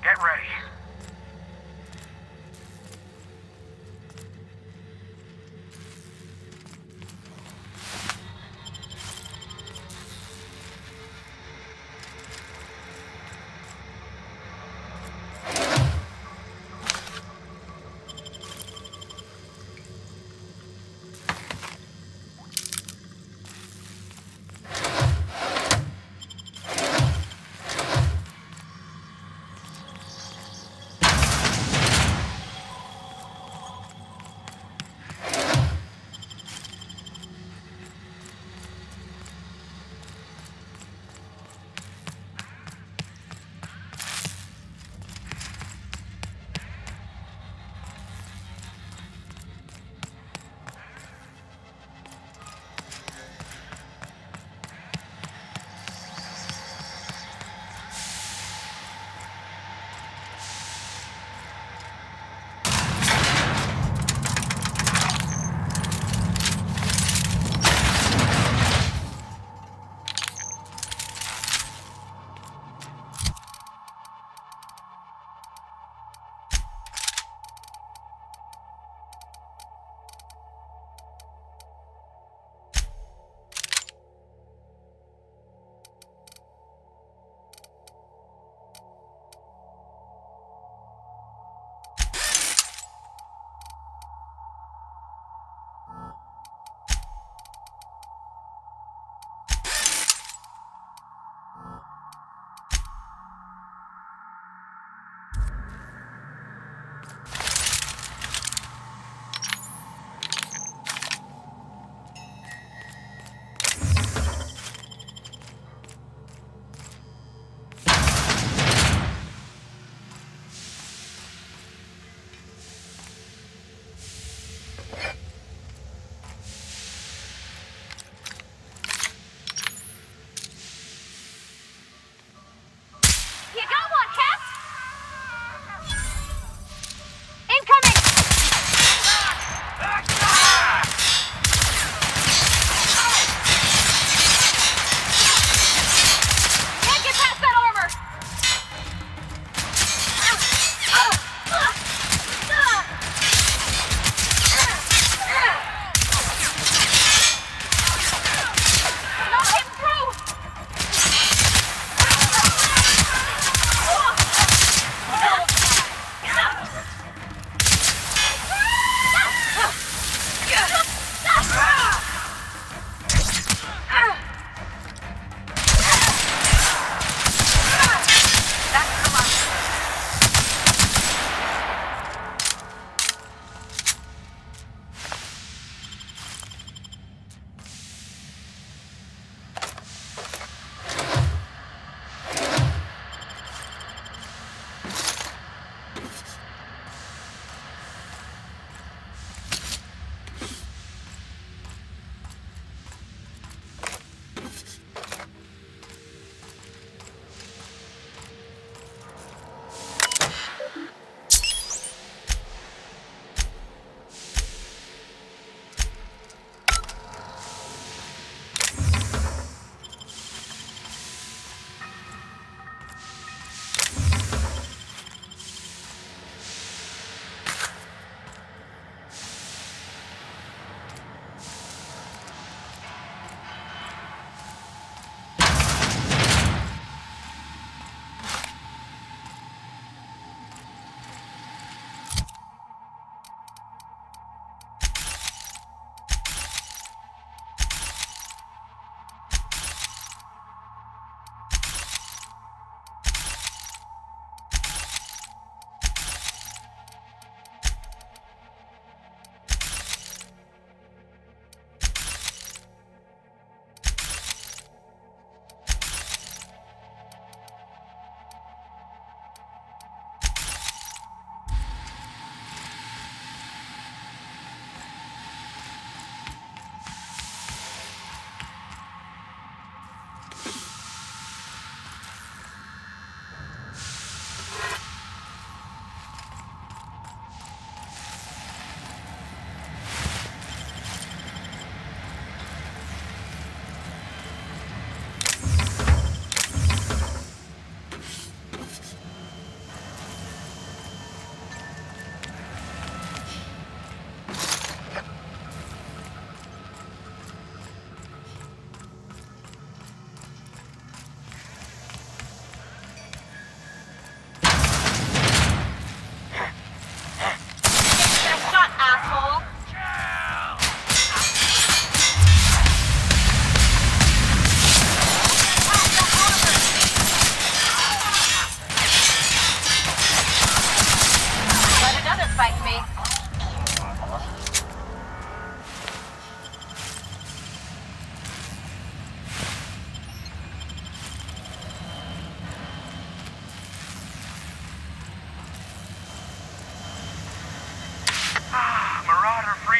Get ready.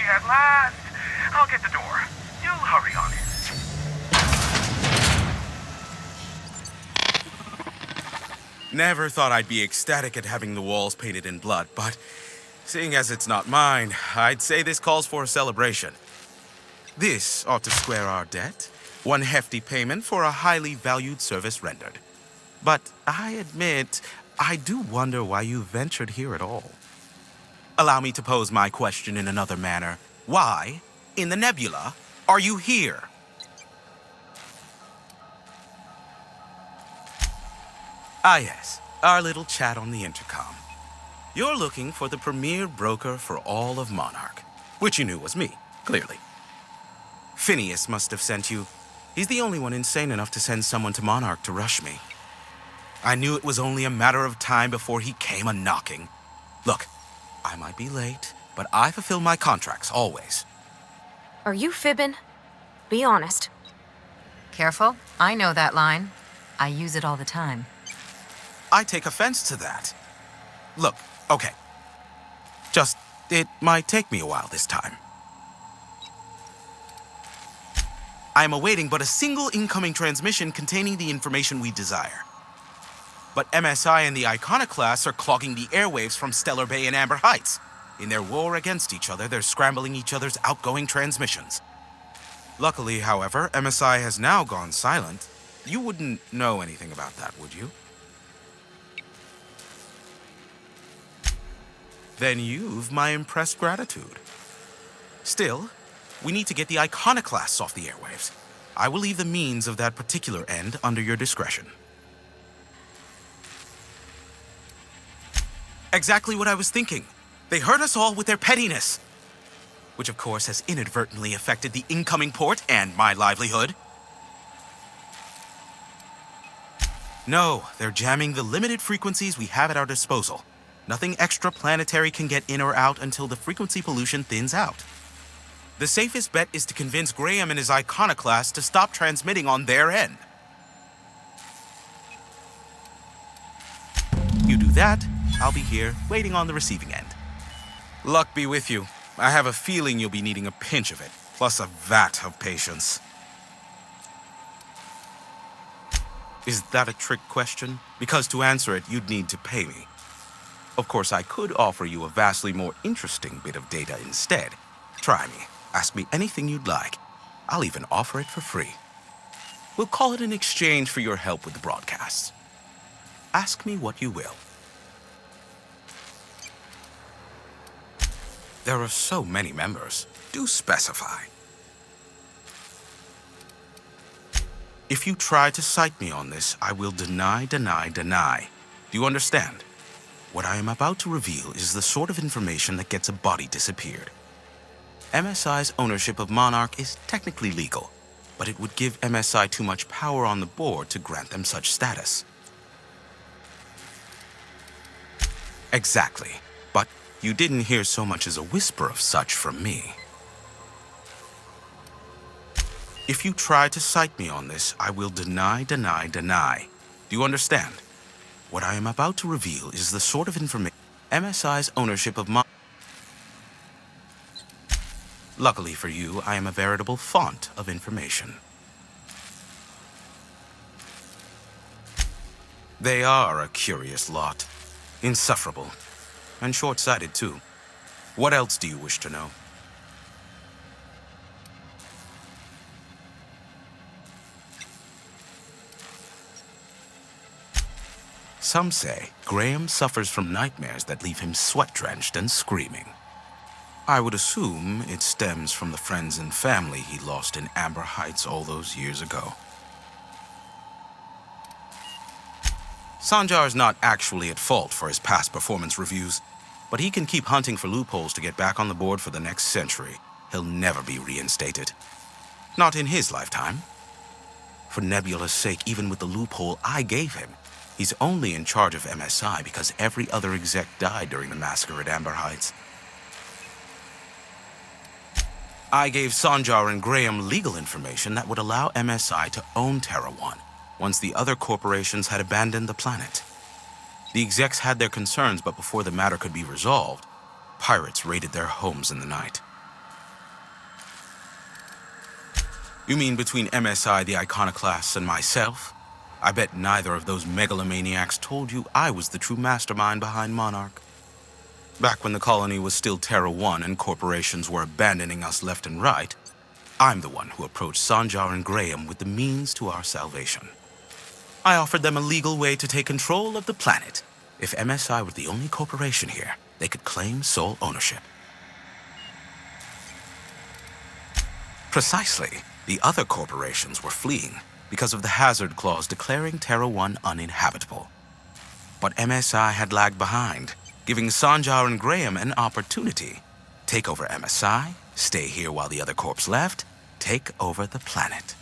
at last. I'll get the door. You hurry on in. Never thought I'd be ecstatic at having the walls painted in blood, but seeing as it's not mine, I'd say this calls for a celebration. This ought to square our debt. One hefty payment for a highly valued service rendered. But I admit, I do wonder why you ventured here at all. Allow me to pose my question in another manner. Why, in the nebula, are you here? Ah yes, our little chat on the intercom. You're looking for the premier broker for all of Monarch, which you knew was me, clearly. Phineas must have sent you. He's the only one insane enough to send someone to Monarch to rush me. I knew it was only a matter of time before he came a-knocking. Look, I might be late, but I fulfill my contracts, always. Are you fibbing? Be honest. Careful, I know that line. I use it all the time. I take offense to that. Look, okay. It might take me a while this time. I am awaiting but a single incoming transmission containing the information we desire. But MSI and the Iconoclasts are clogging the airwaves from Stellar Bay and Amber Heights. In their war against each other, they're scrambling each other's outgoing transmissions. Luckily, however, MSI has now gone silent. You wouldn't know anything about that, would you? Then you've my impressed gratitude. Still, we need to get the Iconoclasts off the airwaves. I will leave the means of that particular end under your discretion. Exactly what I was thinking. They hurt us all with their pettiness. Which of course has inadvertently affected the incoming port and my livelihood. No, they're jamming the limited frequencies we have at our disposal. Nothing extraplanetary can get in or out until the frequency pollution thins out. The safest bet is to convince Graham and his Iconoclast to stop transmitting on their end. You do that, I'll be here, waiting on the receiving end. Luck be with you. I have a feeling you'll be needing a pinch of it, plus a vat of patience. Is that a trick question? Because to answer it, you'd need to pay me. Of course, I could offer you a vastly more interesting bit of data instead. Try me. Ask me anything you'd like. I'll even offer it for free. We'll call it an exchange for your help with the broadcasts. Ask me what you will. There are so many members. Do specify. If you try to cite me on this, I will deny. Do you understand? What I am about to reveal is the sort of information that gets a body disappeared. MSI's ownership of Monarch is technically legal, but it would give MSI too much power on the board to grant them such status. Exactly, but you didn't hear so much as a whisper of such from me. If you try to cite me on this, I will deny. Do you understand? What I am about to reveal is the sort of information MSI's ownership of Luckily for you, I am a veritable font of information. They are a curious lot. Insufferable. And short-sighted, too. What else do you wish to know? Some say Graham suffers from nightmares that leave him sweat-drenched and screaming. I would assume it stems from the friends and family he lost in Amber Heights all those years ago. Sanjar's not actually at fault for his past performance reviews, but he can keep hunting for loopholes to get back on the board for the next century. He'll never be reinstated. Not in his lifetime. For Nebula's sake, even with the loophole I gave him, he's only in charge of MSI because every other exec died during the massacre at Amber Heights. I gave Sanjar and Graham legal information that would allow MSI to own Terra 1 once the other corporations had abandoned the planet. The execs had their concerns, but before the matter could be resolved, pirates raided their homes in the night. You mean between MSI the Iconoclasts and myself? I bet neither of those megalomaniacs told you I was the true mastermind behind Monarch. Back when the colony was still Terra 1 and corporations were abandoning us left and right, I'm the one who approached Sanjar and Graham with the means to our salvation. I offered them a legal way to take control of the planet. If MSI were the only corporation here, they could claim sole ownership. Precisely. The other corporations were fleeing because of the hazard clause declaring Terra 1 uninhabitable. But MSI had lagged behind, giving Sanjar and Graham an opportunity. Take over MSI, stay here while the other corps left, take over the planet.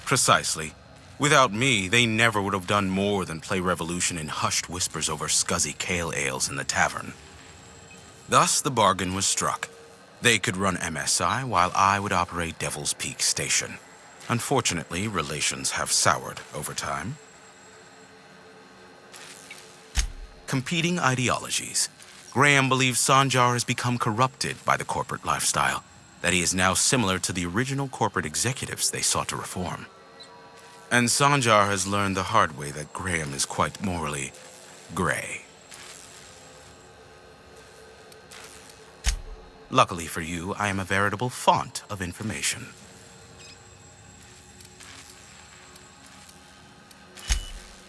Precisely. Without me, they never would have done more than play Revolution in hushed whispers over scuzzy kale ales in the tavern. Thus, the bargain was struck. They could run MSI while I would operate Devil's Peak Station. Unfortunately, relations have soured over time. Competing ideologies. Graham believes Sanjar has become corrupted by the corporate lifestyle, that he is now similar to the original corporate executives they sought to reform. And Sanjar has learned the hard way that Graham is quite morally gray. Luckily for you, I am a veritable font of information.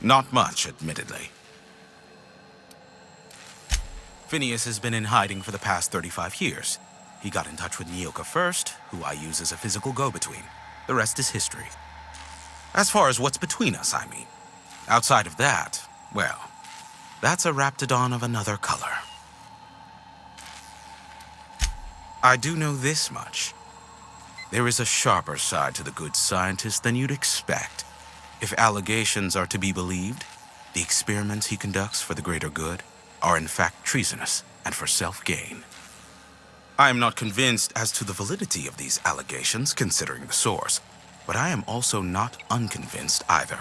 Not much, admittedly. Phineas has been in hiding for the past 35 years. He got in touch with Nyoka first, who I use as a physical go-between. The rest is history. As far as what's between us, I mean. Outside of that, well, that's a raptidon of another color. I do know this much. There is a sharper side to the good scientist than you'd expect. If allegations are to be believed, the experiments he conducts for the greater good are in fact treasonous and for self-gain. I am not convinced as to the validity of these allegations, considering the source, but I am also not unconvinced either.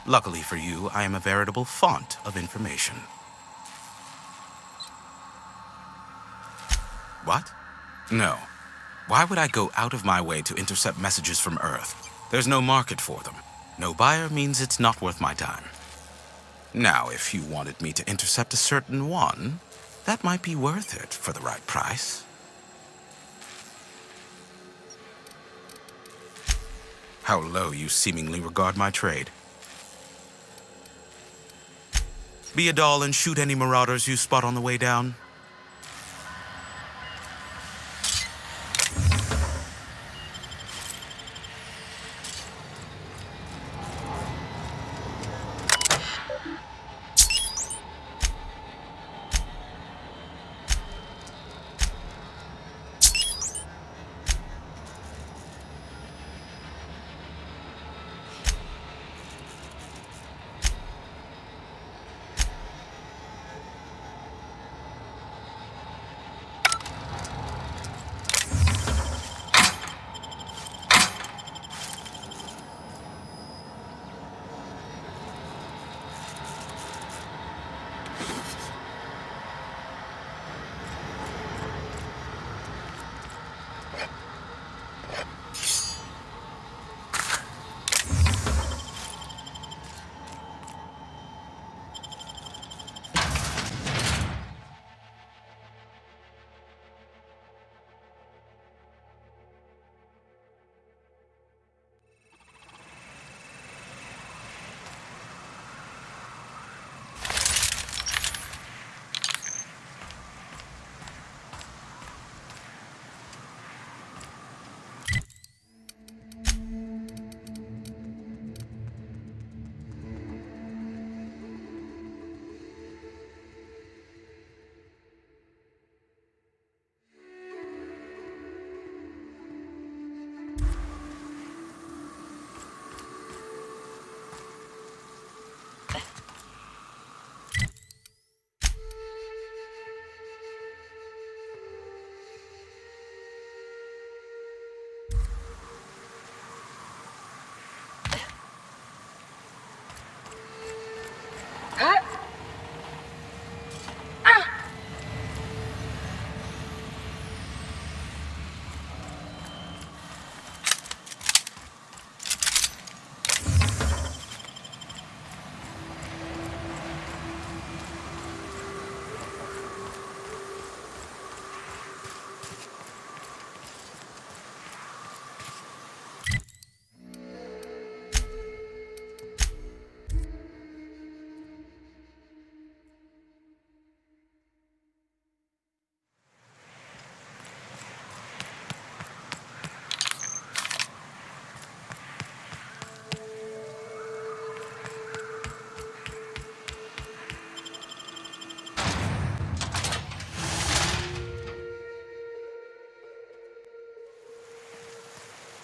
Luckily for you, I am a veritable font of information. What? No. Why would I go out of my way to intercept messages from Earth? There's no market for them. No buyer means it's not worth my time. Now, if you wanted me to intercept a certain one, that might be worth it for the right price. How low you seemingly regard my trade. Be a doll and shoot any marauders you spot on the way down.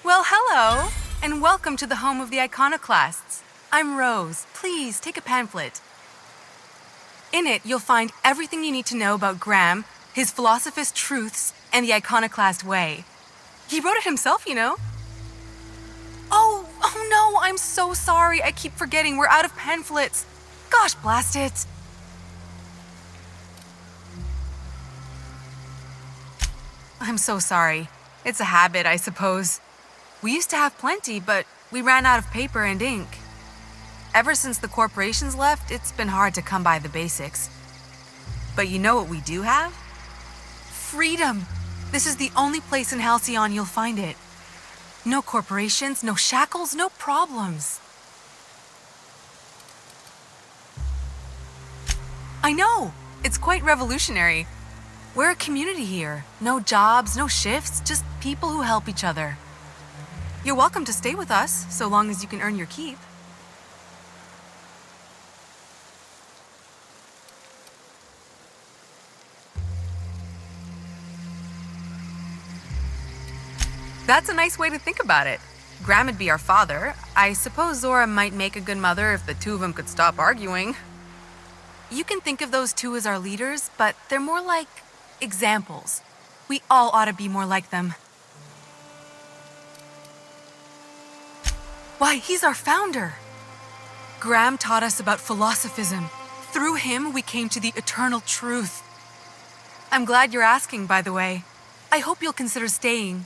Well, hello, and welcome to the home of the iconoclasts. I'm Rose. Please take a pamphlet. In it, you'll find everything you need to know about Graham, his philosophist truths, and the iconoclast way. He wrote it himself, you know. Oh no, I'm so sorry. I keep forgetting we're out of pamphlets. Gosh, blast it. I'm so sorry. It's a habit, I suppose. We used to have plenty, but we ran out of paper and ink. Ever since the corporations left, it's been hard to come by the basics. But you know what we do have? Freedom! This is the only place in Halcyon you'll find it. No corporations, no shackles, no problems. I know! It's quite revolutionary. We're a community here. No jobs, no shifts, just people who help each other. You're welcome to stay with us, so long as you can earn your keep. That's a nice way to think about it. Graham would be our father. I suppose Zora might make a good mother if the two of them could stop arguing. You can think of those two as our leaders, but they're more like examples. We all ought to be more like them. Why, he's our founder. Graham taught us about philosophism. Through him, we came to the eternal truth. I'm glad you're asking, by the way. I hope you'll consider staying.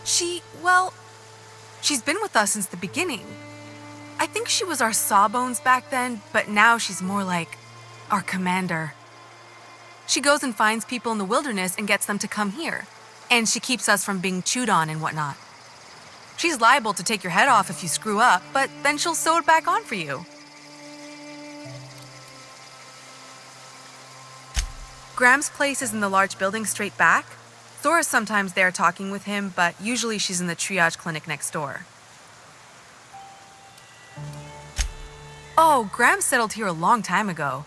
She's been with us since the beginning. I think she was our sawbones back then, but now she's more like our commander. She goes and finds people in the wilderness and gets them to come here. And she keeps us from being chewed on and whatnot. She's liable to take your head off if you screw up, but then she'll sew it back on for you. Graham's place is in the large building straight back. Zora's sometimes there talking with him, but usually she's in the triage clinic next door. Oh, Graham settled here a long time ago.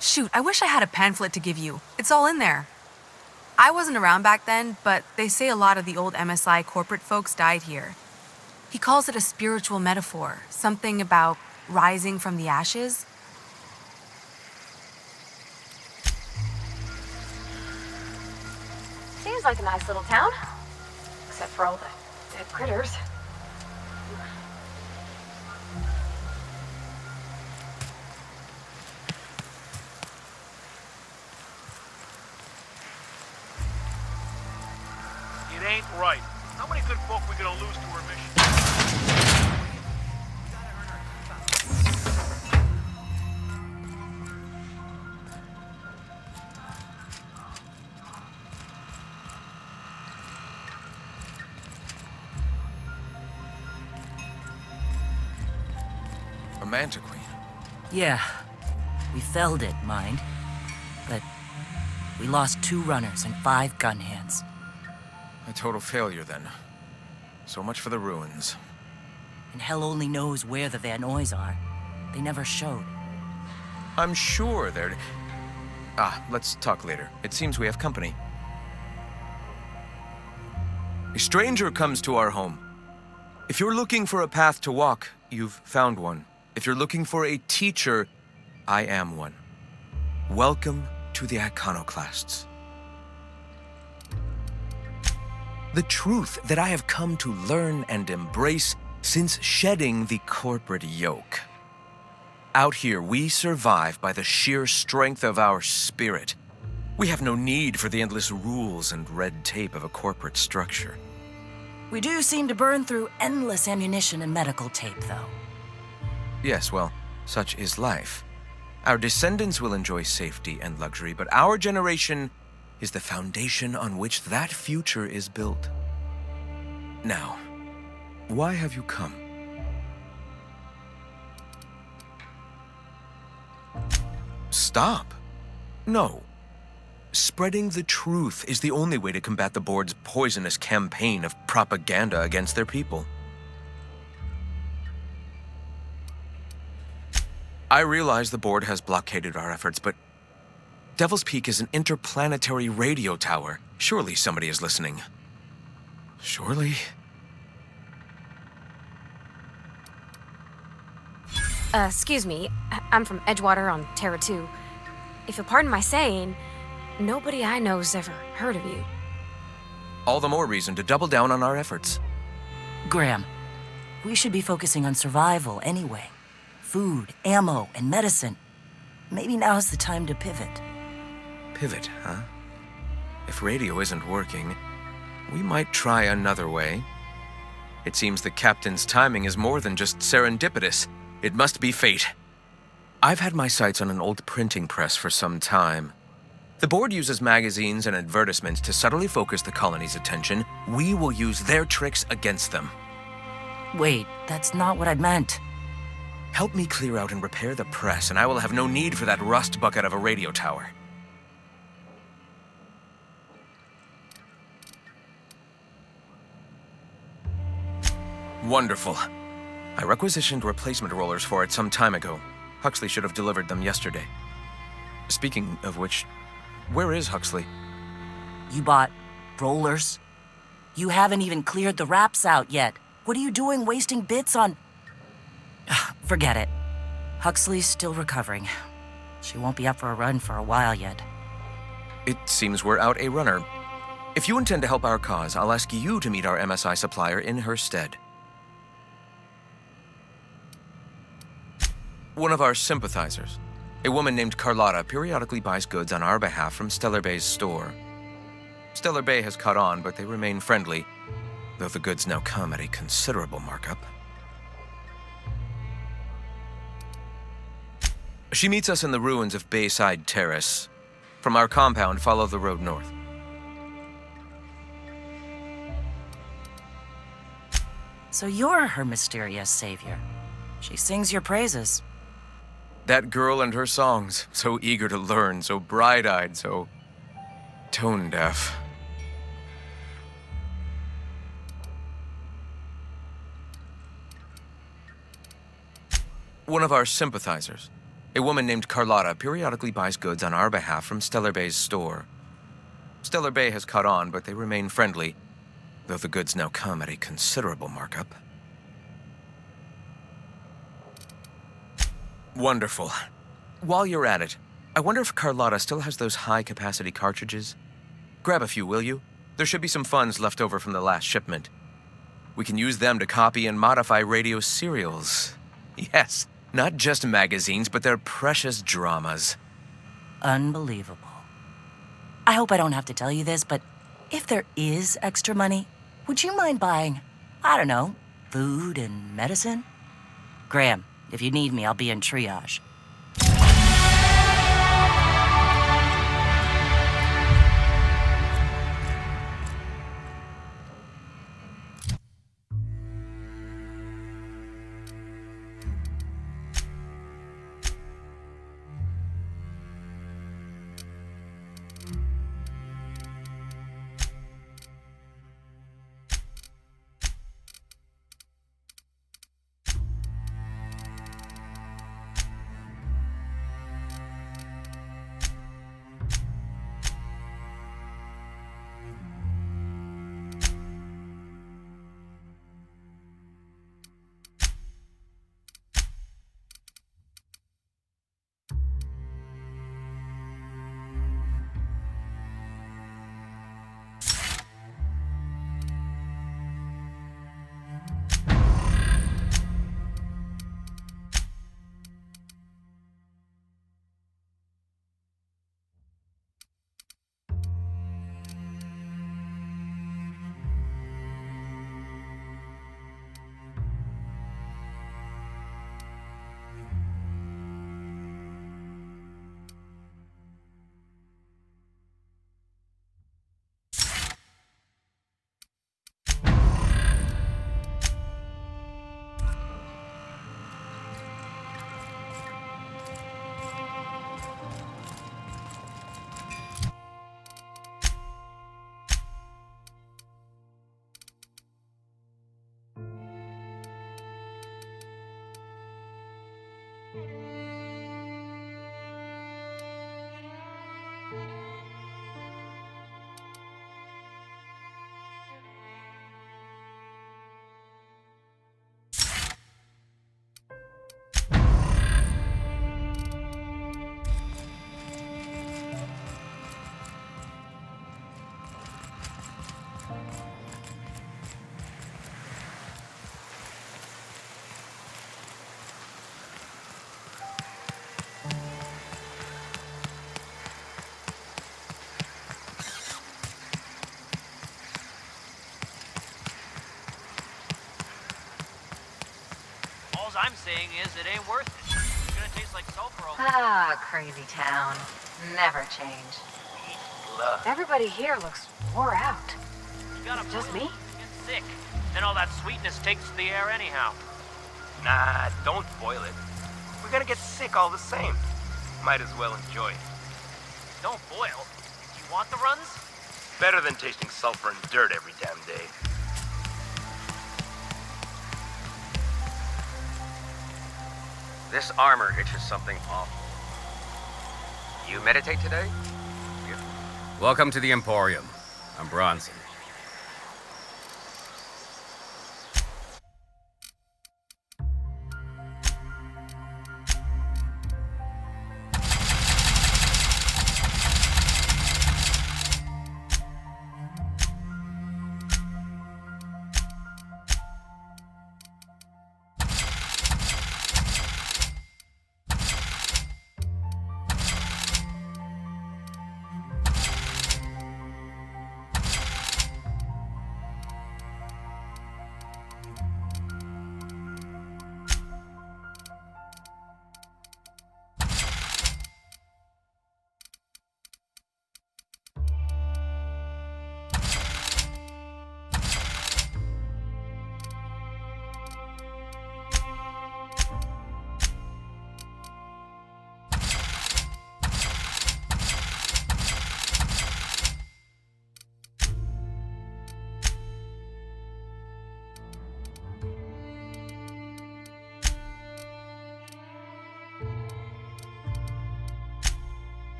Shoot, I wish I had a pamphlet to give you. It's all in there. I wasn't around back then, but they say a lot of the old MSI corporate folks died here. He calls it a spiritual metaphor, something about rising from the ashes. Seems like a nice little town. Except for all the dead critters. It ain't right. How many good folk we gonna lose to our mission? A Manta Queen. Yeah, we felled it, mind. But we lost 2 runners and 5 gun hands. A total failure, then. So much for the ruins. And hell only knows where the Van Oys are. They never showed. I'm sure they're... let's talk later. It seems we have company. A stranger comes to our home. If you're looking for a path to walk, you've found one. If you're looking for a teacher, I am one. Welcome to the Iconoclasts. The truth that I have come to learn and embrace since shedding the corporate yoke. Out here, we survive by the sheer strength of our spirit. We have no need for the endless rules and red tape of a corporate structure. We do seem to burn through endless ammunition and medical tape, though. Yes, well, such is life. Our descendants will enjoy safety and luxury, but our generation is the foundation on which that future is built. Now, why have you come? Stop. No. Spreading the truth is the only way to combat the board's poisonous campaign of propaganda against their people. I realize the board has blockaded our efforts, but Devil's Peak is an interplanetary radio tower. Surely somebody is listening. Surely. Excuse me. I'm from Edgewater on Terra 2. If you'll pardon my saying, nobody I know's ever heard of you. All the more reason to double down on our efforts. Graham, we should be focusing on survival anyway. Food, ammo, and medicine. Maybe now's the time to pivot. Pivot, huh? If radio isn't working, we might try another way. It seems the captain's timing is more than just serendipitous. It must be fate. I've had my sights on an old printing press for some time. The board uses magazines and advertisements to subtly focus the colony's attention. We will use their tricks against them. Wait, that's not what I meant. Help me clear out and repair the press, and I will have no need for that rust bucket of a radio tower. Wonderful. I requisitioned replacement rollers for it some time ago. Huxley should have delivered them yesterday. Speaking of which, where is Huxley? You bought rollers? You haven't even cleared the wraps out yet. What are you doing wasting bits on... Forget it. Huxley's still recovering. She won't be up for a run for a while yet. It seems we're out a runner. If you intend to help our cause, I'll ask you to meet our MSI supplier in her stead. One of our sympathizers, a woman named Carlotta, periodically buys goods on our behalf from Stellar Bay's store. Stellar Bay has caught on, but they remain friendly, though the goods now come at a considerable markup. She meets us in the ruins of Bayside Terrace. From our compound, follow the road north. So you're her mysterious savior. She sings your praises. That girl and her songs, so eager to learn, so bright-eyed, so tone-deaf. One of our sympathizers, a woman named Carlotta, periodically buys goods on our behalf from Stellar Bay's store. Stellar Bay has caught on, but they remain friendly, though the goods now come at a considerable markup. Wonderful. While you're at it, I wonder if Carlotta still has those high-capacity cartridges? Grab a few, will you? There should be some funds left over from the last shipment. We can use them to copy and modify radio serials. Yes, not just magazines, but their precious dramas. Unbelievable. I hope I don't have to tell you this, but if there is extra money, would you mind buying, I don't know, food and medicine? Graham, if you need me, I'll be in triage. I'm saying is it ain't worth it. It's gonna taste like sulfur all Ah, crazy town. Never change. love. Everybody here looks wore out. You gotta Just boil me? it to get sick. Then all that sweetness takes the air anyhow. Nah, don't boil it. We're gonna get sick all the same. Might as well enjoy it. Don't boil. You want the runs? Better than tasting sulfur and dirt every damn day. This armor itches something awful. You meditate today? Welcome to the Emporium. I'm Bronson.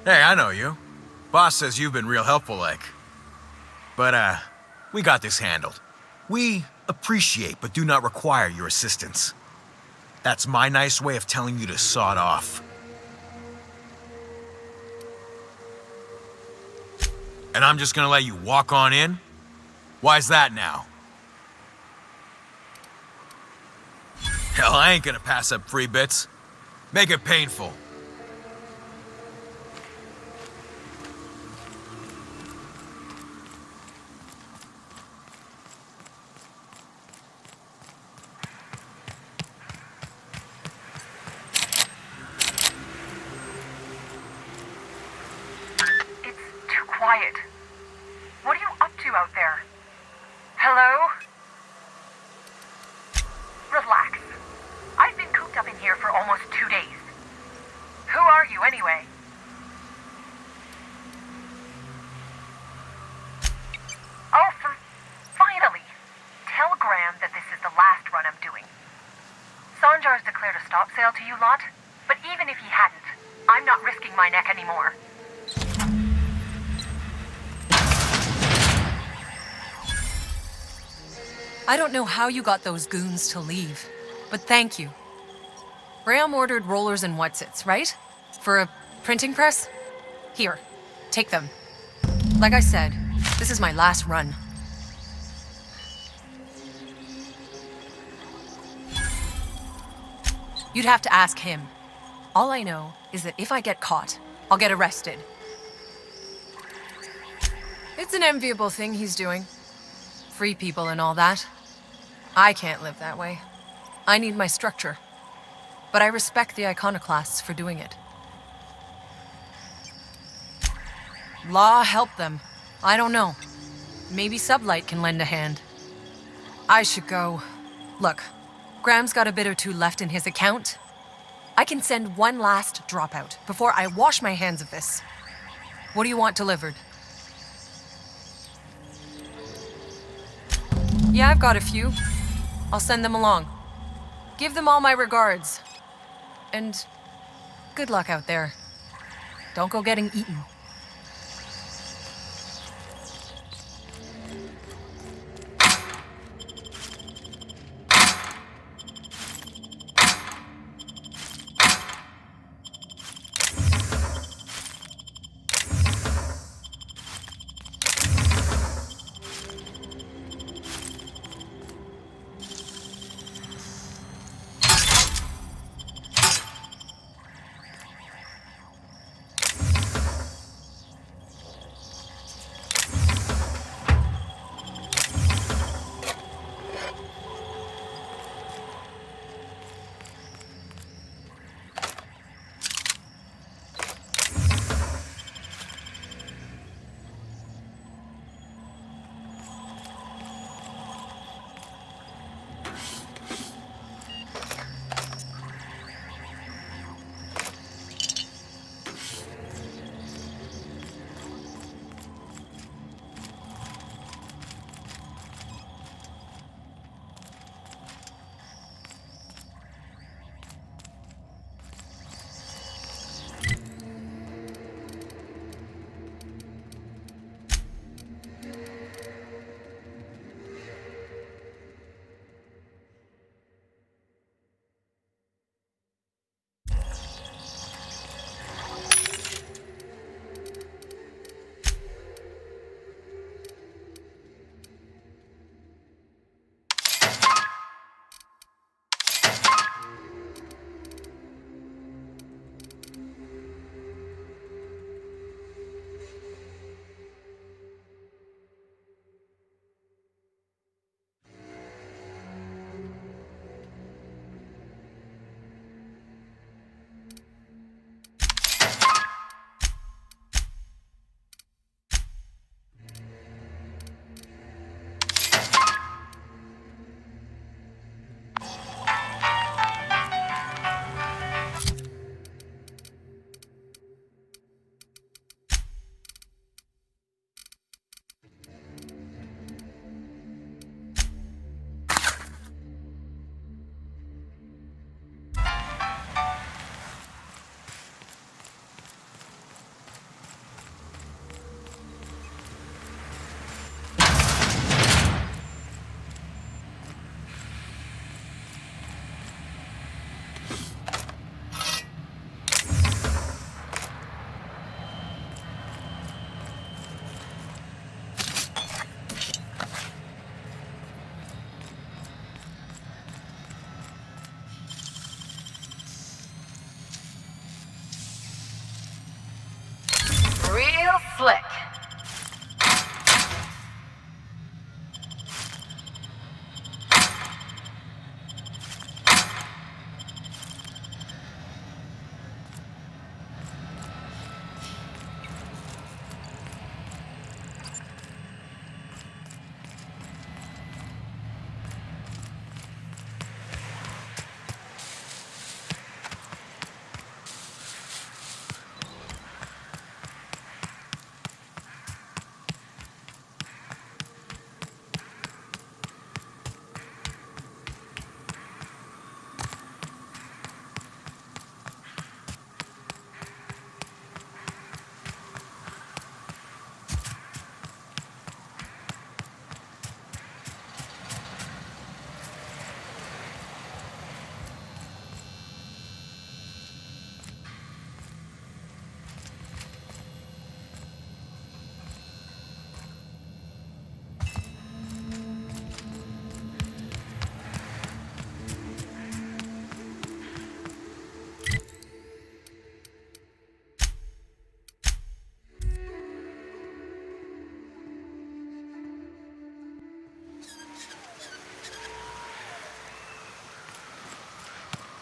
Hey, I know you. Boss says you've been real helpful, like. But, we got this handled. We appreciate but do not require your assistance. That's my nice way of telling you to sod off. And I'm just gonna let you walk on in? Why's that now? Hell, I ain't gonna pass up free bits. Make it painful. Quiet. What are you up to out there? Hello? Relax. I've been cooped up in here for almost 2 days. Who are you, anyway? Oh, finally! Tell Graham that this is the last run I'm doing. Sanjar's declared a stop sale to you lot, but even if he hadn't, I'm not risking my neck anymore. I don't know how you got those goons to leave, but thank you. Graham ordered rollers and whatsits, right? For a printing press? Here, take them. Like I said, this is my last run. You'd have to ask him. All I know is that if I get caught, I'll get arrested. It's an enviable thing he's doing. Free people and all that. I can't live that way. I need my structure. But I respect the iconoclasts for doing it. Law help them. I don't know. Maybe Sublight can lend a hand. I should go. Look, Graham's got a bit or two left in his account. I can send one last dropout before I wash my hands of this. What do you want delivered? Yeah, I've got a few. I'll send them along. Give them all my regards. And good luck out there. Don't go getting eaten.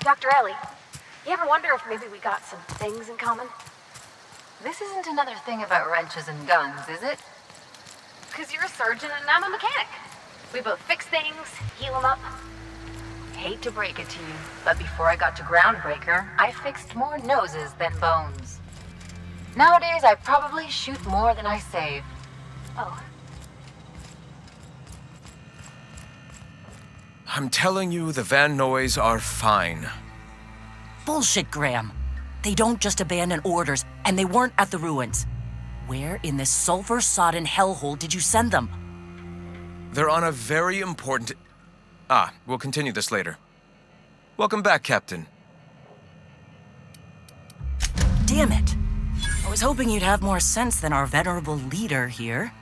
Dr. Ellie, you ever wonder if maybe we got some things in common? This isn't another thing about wrenches and guns, is it? Because you're a surgeon and I'm a mechanic. We both fix things, heal them up. Hate to break it to you, but before I got to Groundbreaker, I fixed more noses than bones. Nowadays, I probably shoot more than I save. Oh. I'm telling you, the Van Noys are fine. Bullshit, Graham. They don't just abandon orders, and they weren't at the ruins. Where in this sulfur-sodden hellhole did you send them? They're on a very important... we'll continue this later. Welcome back, Captain. Damn it. I was hoping you'd have more sense than our venerable leader here.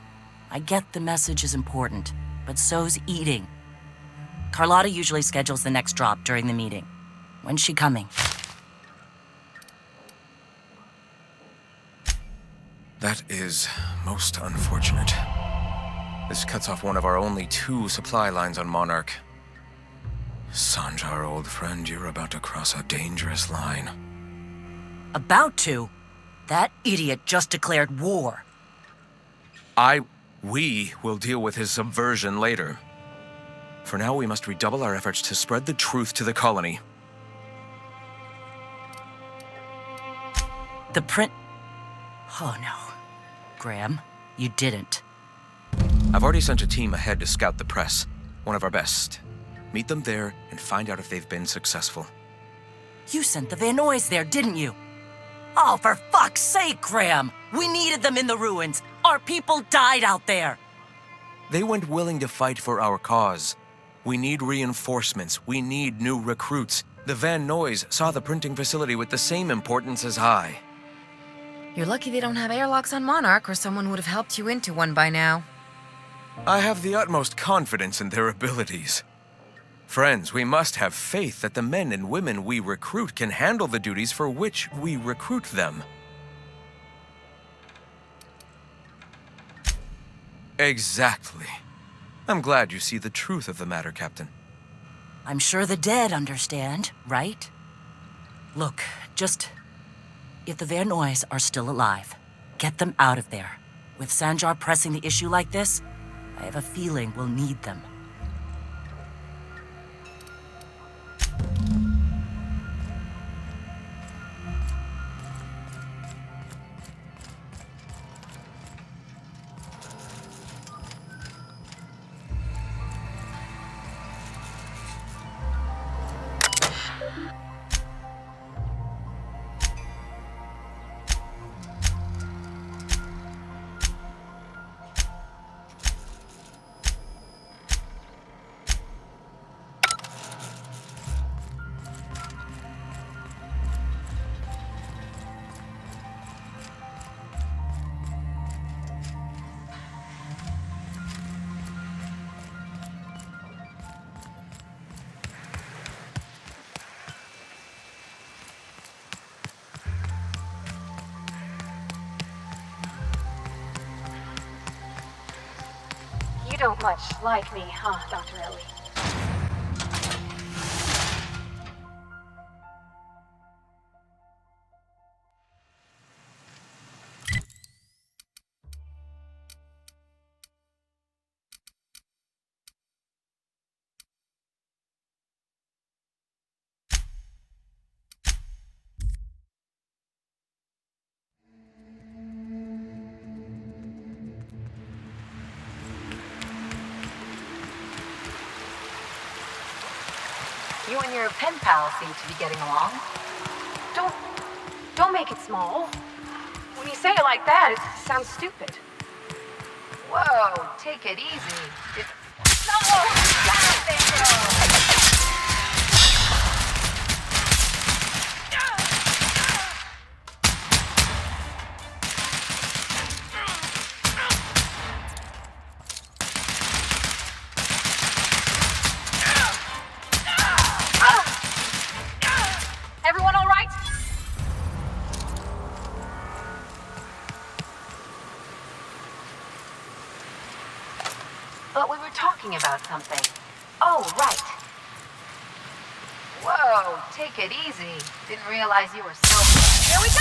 I get the message is important, but so's eating. Carlotta usually schedules the next drop during the meeting. When's she coming? That is most unfortunate. This cuts off one of our only 2 supply lines on Monarch. Sanjar, old friend, you're about to cross a dangerous line. About to? That idiot just declared war. We will deal with his subversion later. For now, we must redouble our efforts to spread the truth to the colony. The print... Oh no. Graham, you didn't. I've already sent a team ahead to scout the press. One of our best. Meet them there and find out if they've been successful. You sent the Van Noys there, didn't you? Oh, for fuck's sake, Graham! We needed them in the ruins! Our people died out there! They went willing to fight for our cause. We need reinforcements. We need new recruits. The Van Noys saw the printing facility with the same importance as I. You're lucky they don't have airlocks on Monarch, or someone would have helped you into one by now. I have the utmost confidence in their abilities. Friends, we must have faith that the men and women we recruit can handle the duties for which we recruit them. Exactly. I'm glad you see the truth of the matter, Captain. I'm sure the dead understand, right? Look, just... If the Van Noys are still alive, get them out of there. With Sanjar pressing the issue like this, I have a feeling we'll need them. You don't much like me, huh, Dr. Ellie? You and your pen pal seem to be getting along. Don't make it small. When you say it like that, it sounds stupid. Whoa, take it easy. God, they go! Everyone all right? But we were talking about something. Oh, right. Whoa, take it easy. Didn't realize you were so... Here we go!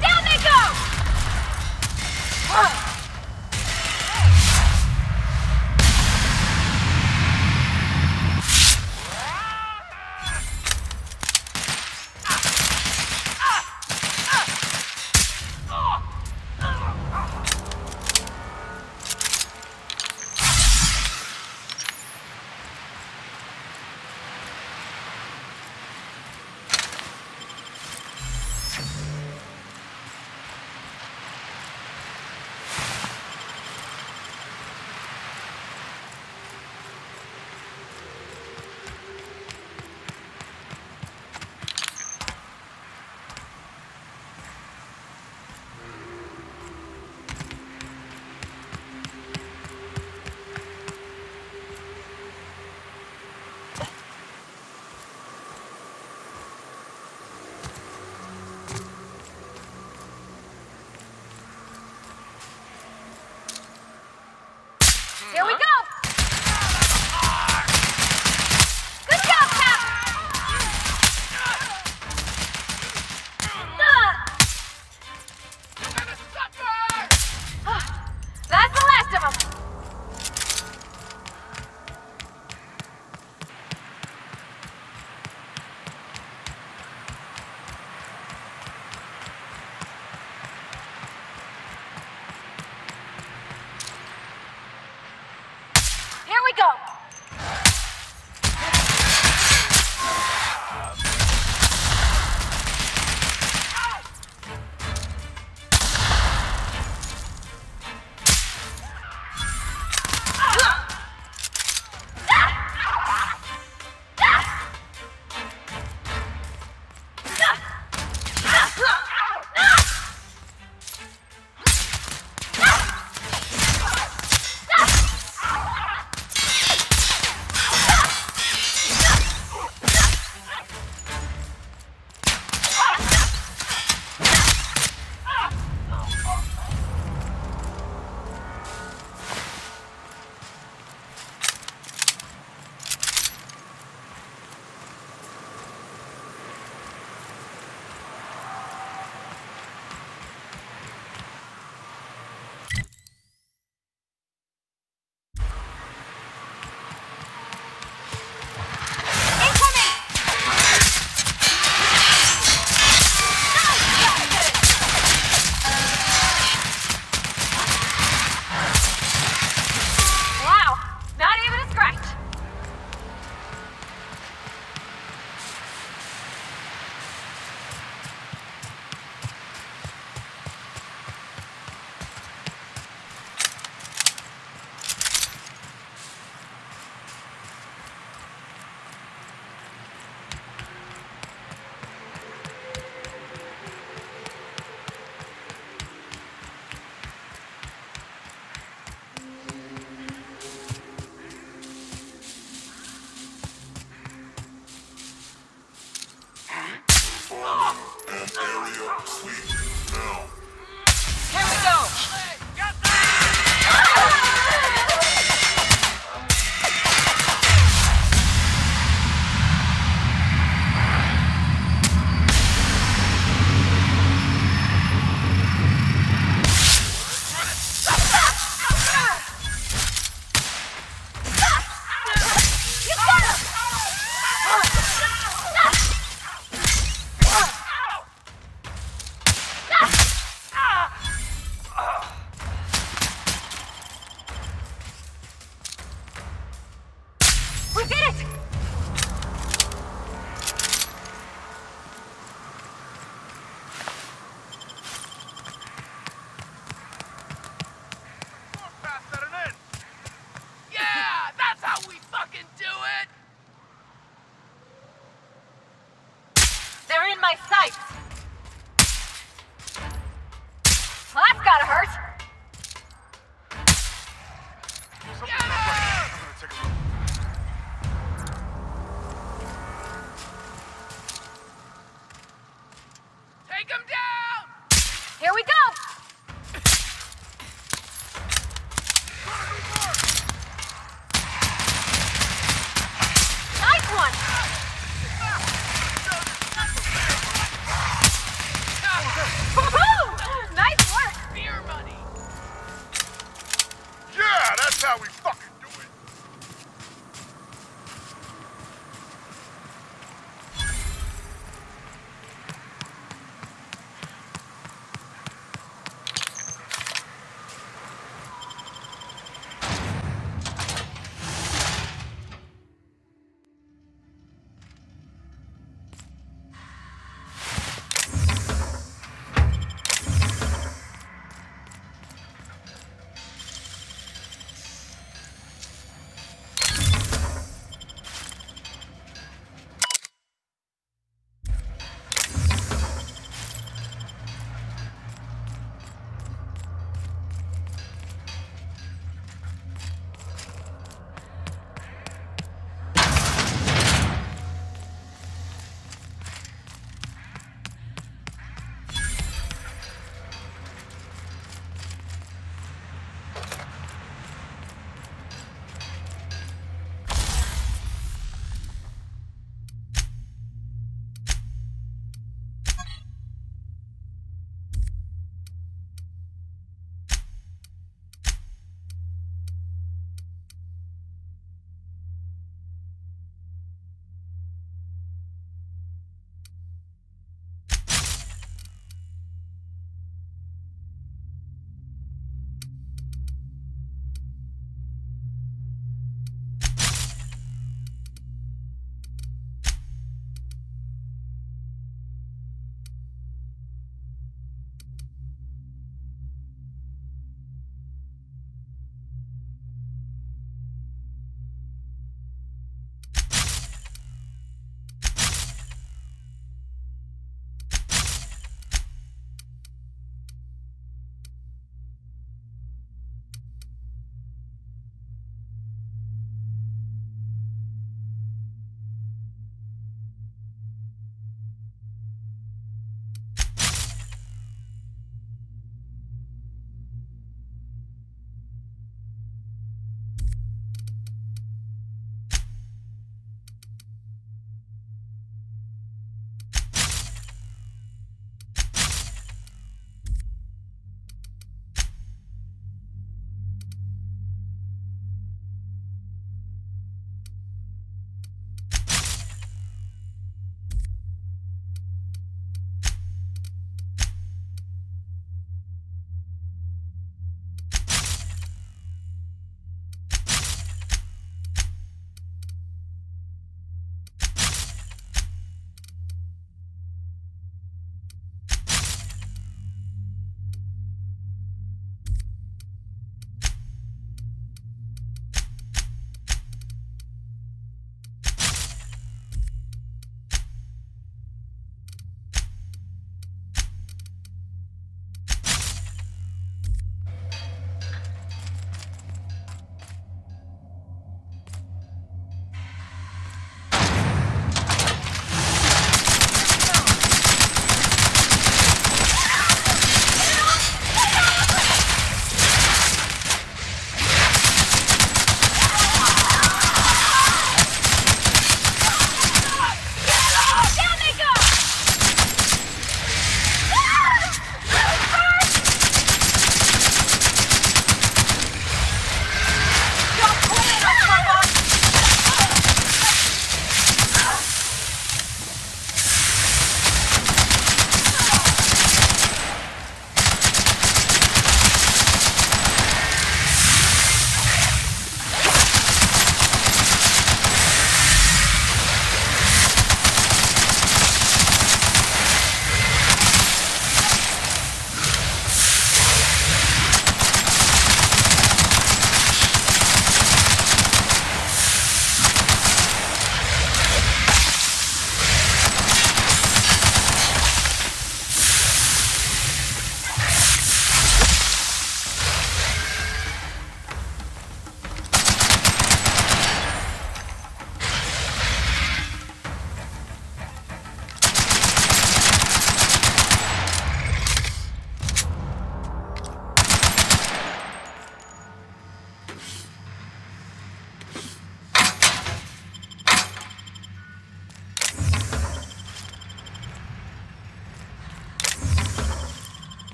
Down they go! Here we go! Good job, Cap! That's the last of them! Here we go! Wow, not even a scratch. Here we go! You got him! We did it! Yeah, that's how we fucking do it! They're in my sights! got hurt. Take him down! Here we go. Nice one. Woohoo! Nice work. Beer money! Yeah, that's how we